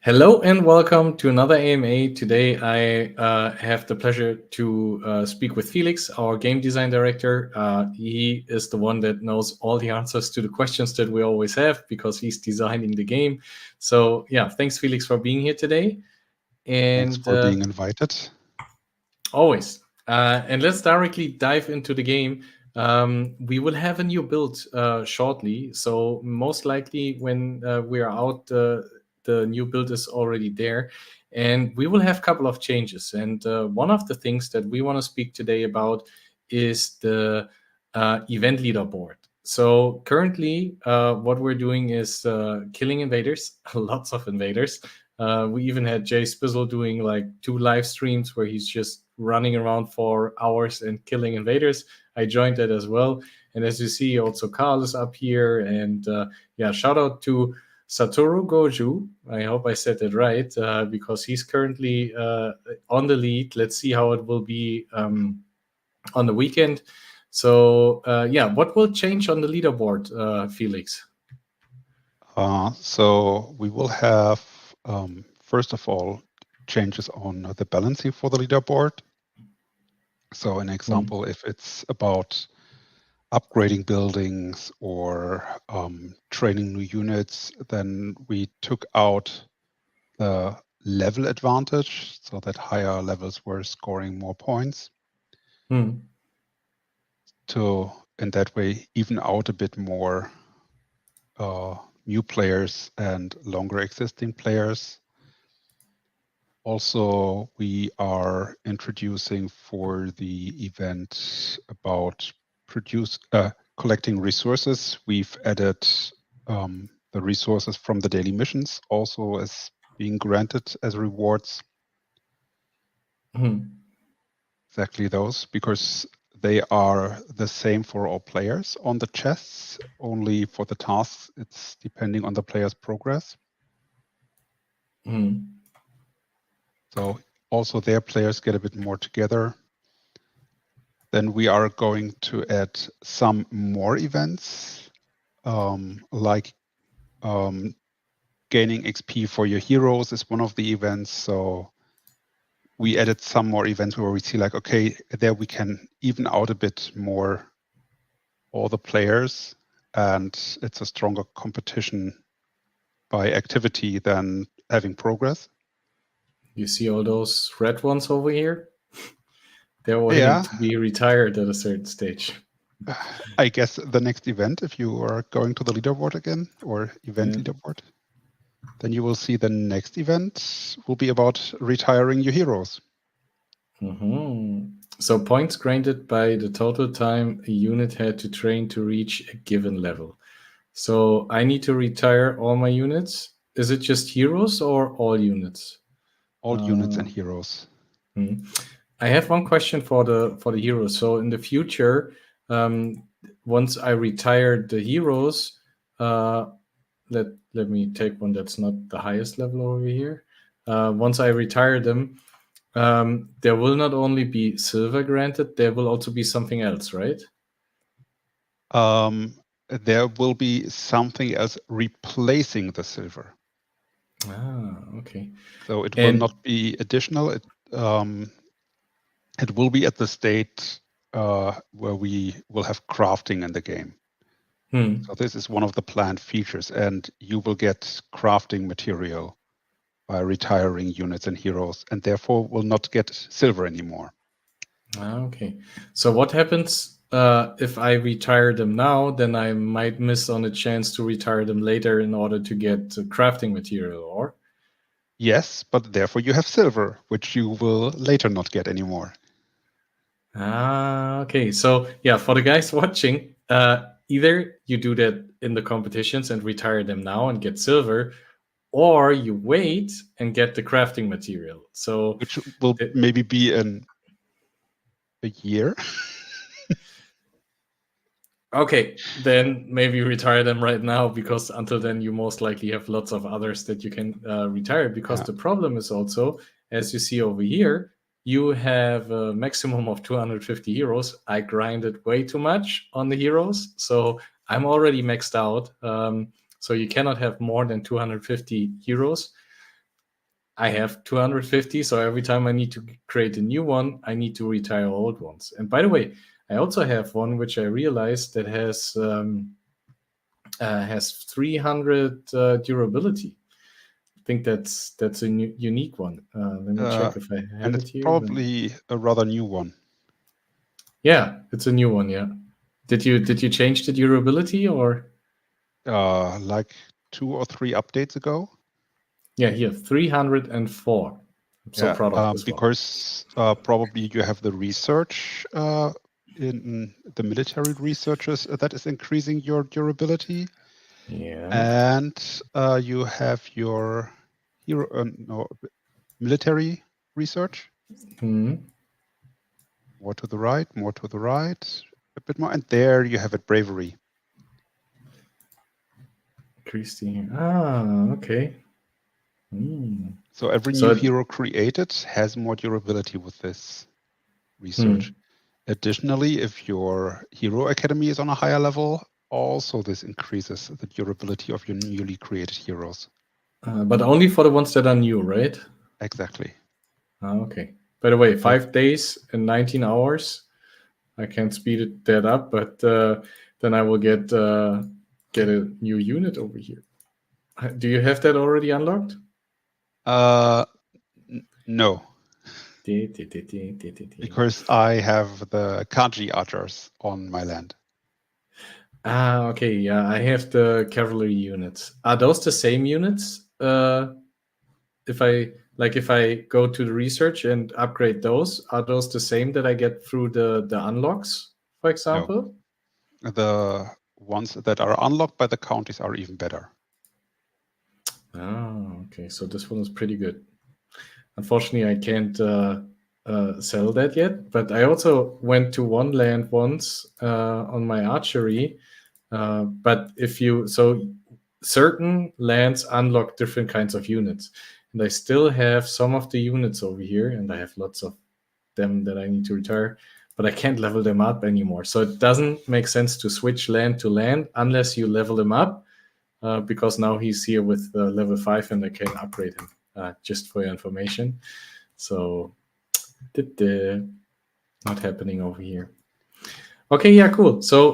Hello and welcome to another AMA. Today I have the pleasure to speak with Felix, our game design director. He is the one that knows all the answers to the questions that we always have because he's designing the game. So yeah, thanks Felix for being here today. Thanks And for being invited. always. And let's directly dive into the game. We will have a new build shortly. So most likely when we are out, the new build is already there. And we will have a couple of changes. And one of the things that we want to speak today about is the event leaderboard. So currently, what we're doing is killing invaders, lots of invaders. We even had Jay Spizzle doing like 2 live streams where he's just running around for hours and killing invaders. I joined that as well. And as you see, also Carl is up here. And yeah, shout out to Satoru Goju. I hope I said it right because he's currently on the lead. Let's see how it will be on the weekend. So yeah, what will change on the leaderboard, Felix? So we will have, first of all, changes on the balancing for the leaderboard. So an example, if it's about upgrading buildings or training new units, then we took out the level advantage so that higher levels were scoring more points to, in that way, even out a bit more new players and longer existing players. Also, we are introducing for the event about collecting resources. We've added the resources from the daily missions also as being granted as rewards. Exactly those, because they are the same for all players on the chests. Only for the tasks, it's depending on the player's progress. So also their players get a bit more together. Then we are going to add some more events, like gaining XP for your heroes is one of the events. So we added some more events where we see like, okay, there we can even out a bit more all the players, and it's a stronger competition by activity than having progress. You see all those red ones over here? They're waiting to be retired at a certain stage. I guess the next event, if you are going to the leaderboard again, or event leaderboard, then you will see the next event will be about retiring your heroes. So points granted by the total time a unit had to train to reach a given level. So I need to retire all my units. Is it just heroes or all units? All units and heroes. I have one question for the heroes. So in the future, once I retire the heroes, let me take one that's not the highest level over here. Once I retire them, there will not only be silver granted, there will also be something else, right? There will be something else replacing the silver. Okay. So it will not be additional. It will be at the state where we will have crafting in the game. So this is one of the planned features, and you will get crafting material by retiring units and heroes, and therefore will not get silver anymore. Okay. So what happens if I retire them now? Then I might miss on a chance to retire them later in order to get crafting material, or? Yes, but therefore you have silver, which you will later not get anymore. Okay. So yeah, for the guys watching, either you do that in the competitions and retire them now and get silver, or you wait and get the crafting material. So which will maybe be in a year. Okay, then maybe retire them right now, because until then you most likely have lots of others that you can retire, because the problem is also, as you see over here, you have a maximum of 250 heroes. I grinded way too much on the heroes, so I'm already maxed out. So you cannot have more than 250 heroes. I have 250, so every time I need to create a new one, I need to retire old ones. And by the way, I also have one which I realized that has 300 durability. I think that's a unique one. Let me check if I And have it's it here. probably a rather new one. Yeah, it's a new one. Yeah. Did you change the durability or? Like 2 or 3 updates ago. Yeah, here 304. I'm so proud of this one. Because probably you have the research in the military researchers that is increasing your durability. Yeah. And you have your military research. Hmm. More to the right, a bit more. And there you have it, bravery. Christy. Okay. So every new hero created has more durability with this research. Additionally, if your hero academy is on a higher level, also this increases the durability of your newly created heroes. But only for the ones that are new, right? Exactly. Okay. By the way, 5 days and 19 hours. I can't speed that up, but then I will get a new unit over here. Do you have that already unlocked? No. Because I have the Kaji archers on my land. Okay, yeah, I have the cavalry units. Are those the same units? If I go to the research and upgrade those, are those the same that I get through the unlocks, for example? No. The ones that are unlocked by the counties are even better. Okay, so this one is pretty good. Unfortunately, I can't sell that yet, but I also went to one land once on my archery. But certain lands unlock different kinds of units, and I still have some of the units over here, and I have lots of them that I need to retire, but I can't level them up anymore. So it doesn't make sense to switch land to land unless you level him up, because now he's here with level 5 and I can upgrade him, just for your information. So not happening over here. Okay, yeah, cool. So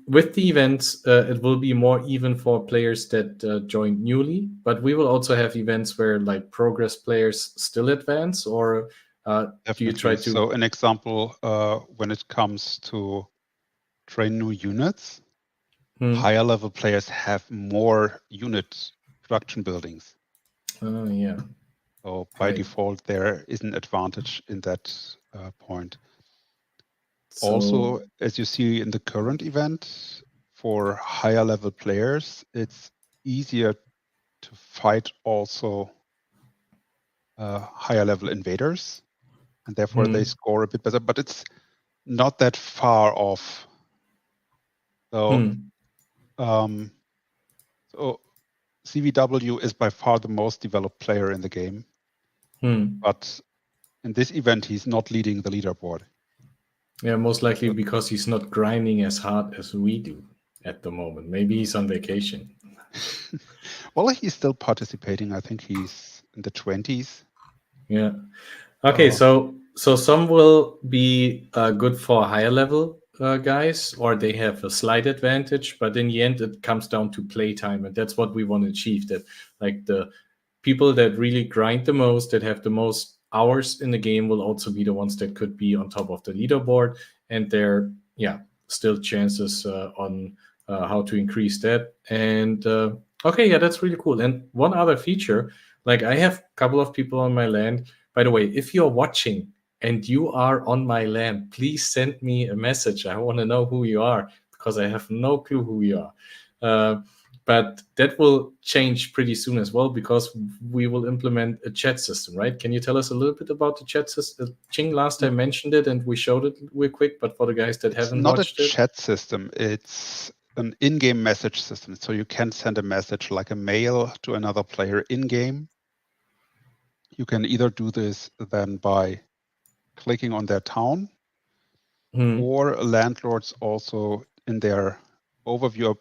with the events, it will be more even for players that joined newly, but we will also have events where like progress players still advance, or do you try to? So an example, when it comes to train new units, higher level players have more unit production buildings. Oh, yeah. So by default, there is an advantage in that point. So, also, as you see in the current event, for higher level players, it's easier to fight also higher level invaders, and therefore they score a bit better, but it's not that far off. So, so CVW is by far the most developed player in the game, but in this event, he's not leading the leaderboard. Yeah, most likely because he's not grinding as hard as we do at the moment. Maybe he's on vacation. Well, he's still participating. I think he's in the 20s. Yeah. Okay, so some will be good for higher level guys, or they have a slight advantage, but in the end, it comes down to playtime, and that's what we want to achieve. That like the people that really grind the most, that have the most hours in the game, will also be the ones that could be on top of the leaderboard, and there, yeah, still chances on how to increase that. And okay, yeah, that's really cool. And one other feature, like I have a couple of people on my land. By the way, if you're watching and you are on my land, please send me a message. I want to know who you are because I have no clue who you are. But that will change pretty soon as well because we will implement a chat system, right? Can you tell us a little bit about the chat system? Ching last time mentioned it and we showed it real quick, but for the guys that haven't watched it. It's not a chat system. It's an in-game message system. So you can send a message like a mail to another player in-game. You can either do this then by clicking on their town, or landlords also in their overview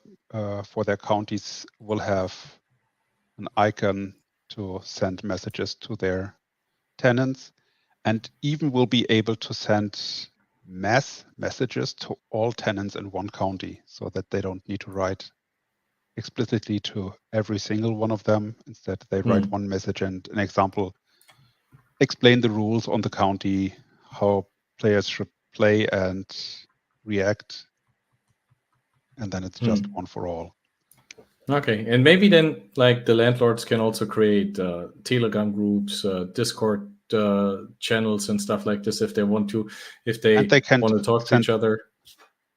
for their counties will have an icon to send messages to their tenants, and even will be able to send mass messages to all tenants in one county so that they don't need to write explicitly to every single one of them. Instead, they write one message and an example, explain the rules on the county, how players should play and react, and then it's just one for all. Okay, and maybe then, like, the landlords can also create Telegram groups, Discord channels, and stuff like this if they want to, if they can want to talk to each other.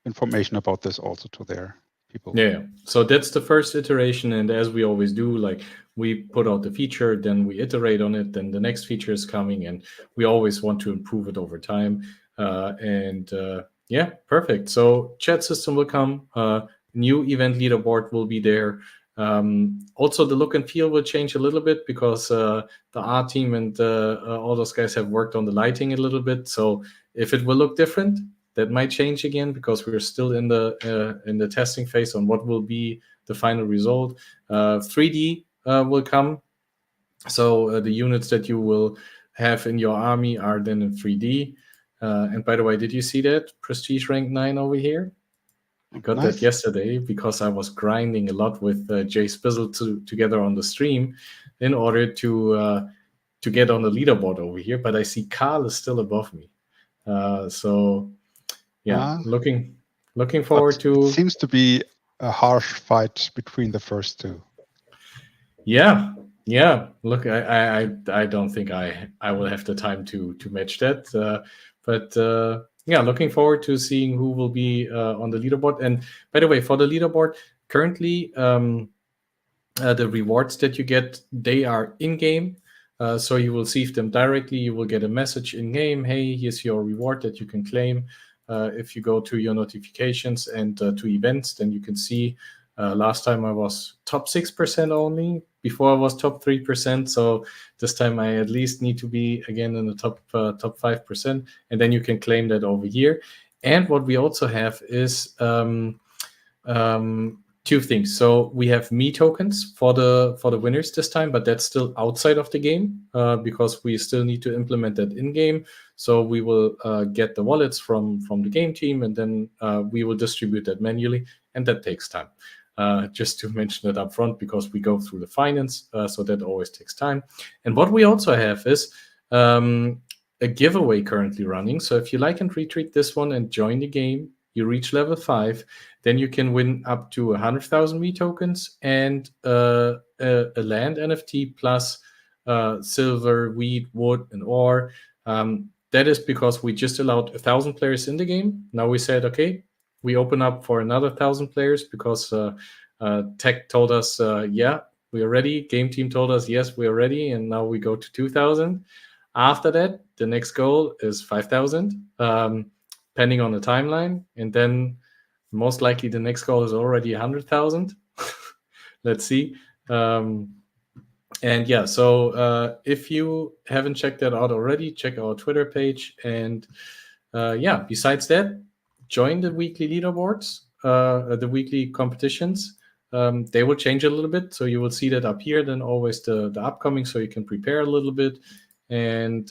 Information about this also to their people. Yeah, so that's the first iteration, and as we always do, like, we put out the feature, then we iterate on it, then the next feature is coming, and we always want to improve it over time. Yeah, perfect. So chat system will come. New event leaderboard will be there. Also, the look and feel will change a little bit because the art team and all those guys have worked on the lighting a little bit. So if it will look different, that might change again because we're still in the testing phase on what will be the final result. 3D will come. So the units that you will have in your army are then in 3D. And by the way, did you see that? Prestige rank 9 over here? I got that yesterday because I was grinding a lot with Jay Spizzle together on the stream in order to get on the leaderboard over here. But I see Carl is still above me. So yeah, looking forward to. It seems to be a harsh fight between the first two. Yeah. Look, I don't think I will have the time to match that. But yeah, looking forward to seeing who will be on the leaderboard. And by the way, for the leaderboard, currently the rewards that you get, they are in game. So you will receive them directly. You will get a message in game. Hey, here's your reward that you can claim. If you go to your notifications and to events, then you can see. Last time I was top 6% only. Before I was top 3%. So this time I at least need to be again in the top 5%, and then you can claim that over here. And what we also have is two things. So we have me tokens for the winners this time, but that's still outside of the game because we still need to implement that in game. So we will get the wallets from the game team, and then we will distribute that manually, and that takes time. Just to mention it up front, because we go through the finance, so that always takes time. And what we also have is a giveaway currently running. So if you like and retweet this one and join the game, you reach level 5, then you can win up to 100,000 me tokens and a land NFT plus silver, wheat, wood, and ore. That is because we just allowed 1,000 players in the game. Now we said, okay, we open up for another 1,000 players because tech told us, yeah, we are ready. Game team told us, yes, we are ready. And now we go to 2,000. After that, the next goal is 5,000, depending on the timeline. And then most likely the next goal is already 100,000. Let's see. And yeah, so if you haven't checked that out already, check our Twitter page. And yeah, besides that, join the weekly leaderboards, the weekly competitions. They will change a little bit, so you will see that up here. Then always the upcoming, so you can prepare a little bit. And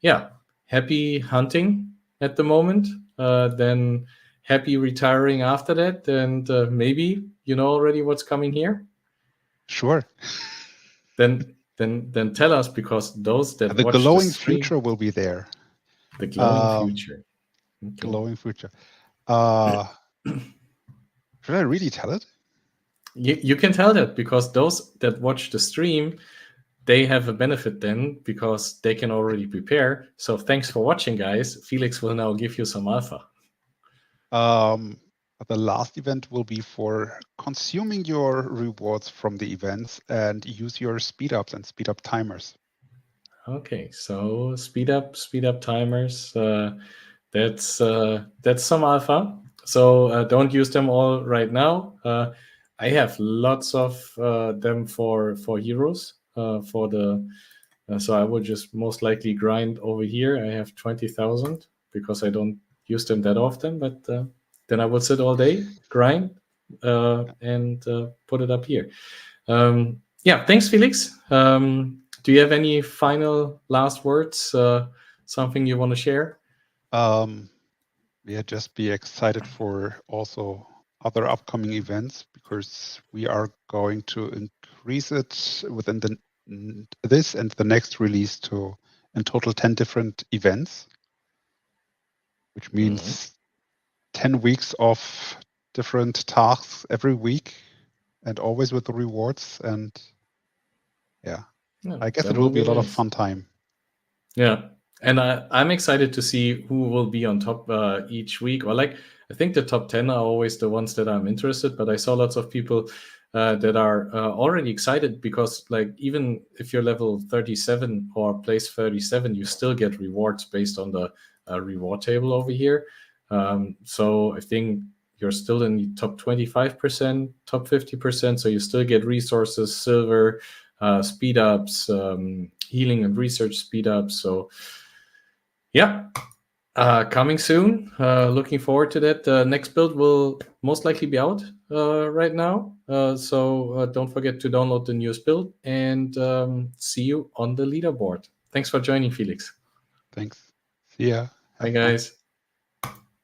yeah, happy hunting at the moment. Then happy retiring after that, and maybe you know already what's coming here. Sure. Then tell us, because those that the watch glowing the stream, future will be there. The glowing future. Okay. Glowing future. Should I really tell it? You can tell that, because those that watch the stream, they have a benefit then because they can already prepare. So thanks for watching, guys. Felix will now give you some alpha. The last event will be for consuming your rewards from the events and use your speed ups and speed up timers. Okay, so speed up timers. That's some alpha. So don't use them all right now. I have lots of them for heroes. So I would just most likely grind over here. I have 20,000 because I don't use them that often. But then I would sit all day, grind, and put it up here. Yeah, thanks, Felix. Do you have any final last words? Something you want to share? Yeah, just be excited for also other upcoming events, because we are going to increase it within this and the next release to in total 10 different events, which means 10 weeks of different tasks every week and always with the rewards. And yeah, I guess That it will will be a be lot of nice. fun time. Yeah, and I'm excited to see who will be on top each week. Or like, I think the top 10 are always the ones that I'm interested. But I saw lots of people that are already excited because, like, even if you're level 37 or place 37, you still get rewards based on the reward table over here. So I think you're still in the top 25%, top 50%. So you still get resources, silver, speed ups, healing and research speed ups. So, yeah, coming soon. Looking forward to that. The next build will most likely be out right now. So don't forget to download the newest build and see you on the leaderboard. Thanks for joining, Felix. Thanks. See ya. Bye, Have fun. guys.